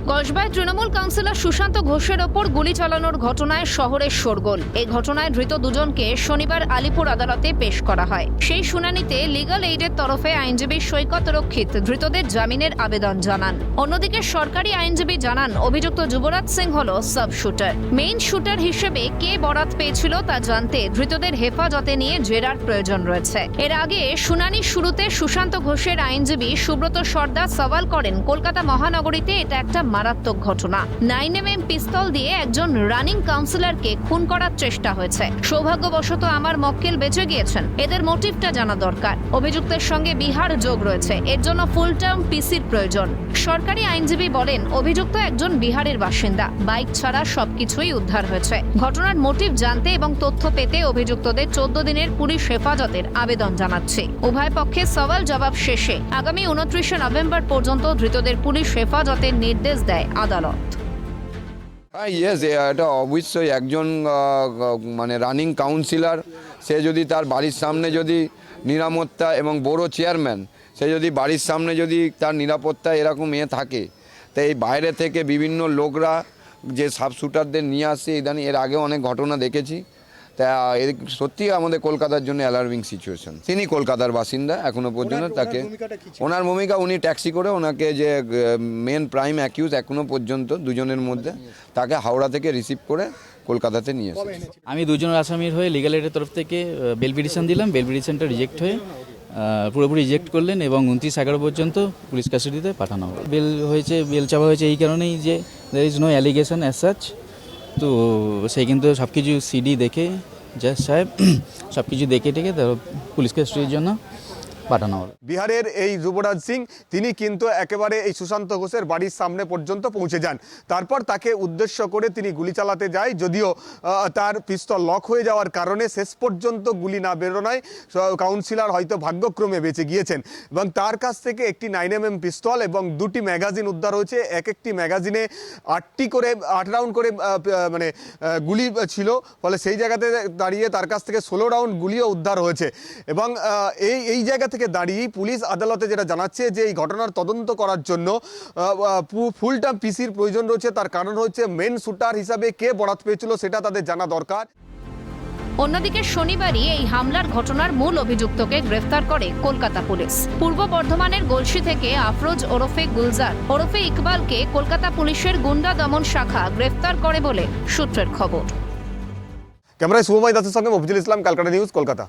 কসবায় Trinamool councillor Sushant ঘোষের ওপর গুলি চালানোর ঘটনায় শহরের শোরগোল। এই ঘটনায় ধৃত দুজনকে শনিবার আলিপুর আদালতে পেশ করা হয়। সেই শুনানিতে লিগ্যাল এইডের তরফে আইনজীবী সৈকত রক্ষিত ধৃতদের জামিনের আবেদন জানান। অন্যদিকে সরকারি আইনজীবী জানান, অভিযুক্ত যুবরাজ সিং হল সাব শুটার। মেইন শুটার হিসেবে কে বরাত পেয়েছিল তা জানতে ধৃতদের হেফাজতে নিয়ে জেরার প্রয়োজন রয়েছে। এর আগে শুনানি শুরুতে সুশান্ত ঘোষের আইনজীবী সুব্রত সর্দার সওয়াল করেন, কলকাতা মহানগরীতে এটা একটা মারাত্মক ঘটনা। 9mm পিস্তল দিয়ে একজন রানিং কাউন্সিলরকে খুন করার চেষ্টা হয়েছে। সৌভাগ্যবশত আমার মক্কেল বেঁচে গিয়েছেন। এদের মোটিভটা জানা দরকার। অভিযুক্তের সঙ্গে বিহার যোগ রয়েছে, এর জন্য ফুল টার্ম পিসির প্রয়োজন। সরকারি আইনজীবী বলেন, অভিযুক্ত একজন বিহারের বাসিন্দা। বাইক ছাড়া সবকিছুই উদ্ধার হয়েছে। ঘটনার মোটিভ জানতে এবং তথ্য পেতে অভিযুক্তদের 14 দিনের পুলিশ হেফাজতের আবেদন জানাচ্ছে। উভয় পক্ষে সওয়াল জবাব শেষে আগামী 29 নভেম্বর পর্যন্ত ধৃতদের পুলিশ হেফাজতের নির্দেশ দেয় আদালত। ইয়েস, এটা অবশ্যই একজন মানে রানিং কাউন্সিলর, সে যদি তার বাড়ির সামনে যদি নিরাপত্তা এবং বড় চেয়ারম্যান, সে যদি বাড়ির সামনে যদি তার নিরাপত্তা এরকম থাকে, তো এই বাইরে থেকে বিভিন্ন লোকরা যে সাব শুটারদের নিয়ে আসে, ইদানিং এর আগে অনেক ঘটনা দেখেছি। তা সত্যি আমাদের কলকাতার জন্য অ্যালার্মিং সিচুয়েশন। তিনি কলকাতার বাসিন্দা এখনো পর্যন্ত। তাকে ওনার ভূমিকা, উনি ট্যাক্সি করে ওনাকে যে মেন প্রাইম অ্যাকিউজ এখনো পর্যন্ত দুজনের মধ্যে, তাকে হাওড়া থেকে রিসিভ করে কলকাতাতে নিয়ে এসেছে। আমি দুজনের আসামির হয়ে লিগ্যাল এইডের তরফ থেকে বেল পিটিশন দিলাম। বেল পিটিশনটা রিজেক্ট হয়ে পুরোপুরি রিজেক্ট করলেন এবং 29/11 পর্যন্ত পুলিশ কাস্টাডিতে পাঠানো হবে। বেল হয়েছে, বেল চাওয়া হয়েছে এই কারণেই যে there is no allegation as such. তো সে কিন্তু সব কিছু সিডি দেখে, জাজ সাহেব সব কিছু দেখে টেকে তার পুলিশ কাস্টাডির জন্য পাঠানো হবে। বিহারের এই যুবরাজ সিং তিনি কিন্তু একেবারে এই সুশান্ত ঘোষের বাড়ির সামনে পর্যন্ত পৌঁছে যান। তারপর তাকে উদ্দেশ্য করে তিনি গুলি চালাতে যায়, যদিও তার পিস্তল লক হয়ে যাওয়ার কারণে শেষ পর্যন্ত গুলি না বেরোনায় কাউন্সিলর হয়তো ভাগ্যক্রমে বেঁচে গিয়েছেন। এবং তার কাছ থেকে একটি 9mm পিস্তল এবং 2টি ম্যাগাজিন উদ্ধার হয়েছে। একটি ম্যাগাজিনে 8 রাউন্ড করে মানে গুলি ছিল, ফলে সেই জায়গাতে দাঁড়িয়ে তার কাছ থেকে 16 রাউন্ড গুলিও উদ্ধার হয়েছে। এবং এই জায়গা থেকে দাঁড়িয়ে পুলিশ আদালতে যেটা জানাচ্ছে যে এই ঘটনার তদন্ত করার জন্য ফুল টার্ম পিসির প্রয়োজন রয়েছে। তার কারণ হচ্ছে মেন শুটার হিসাবে কে বরাত পেয়েছিল সেটা তাদের জানা দরকার। অন্যদিকে শনিবারই এই হামলার ঘটনার মূল অভিযুক্তকে গ্রেফতার করে কলকাতা পুলিশ। পূর্ব বর্ধমানের গলসি থেকে আফরোজ ওরফে গুলজার ওরফে ইকবালকে কলকাতা পুলিশের গুন্ডা দমন শাখা গ্রেফতার করে বলে সূত্রের খবর। ক্যামেরায় শুভময় দাসের সঙ্গে মফিজুল ইসলাম, ক্যালকাটা নিউজ, কলকাতা।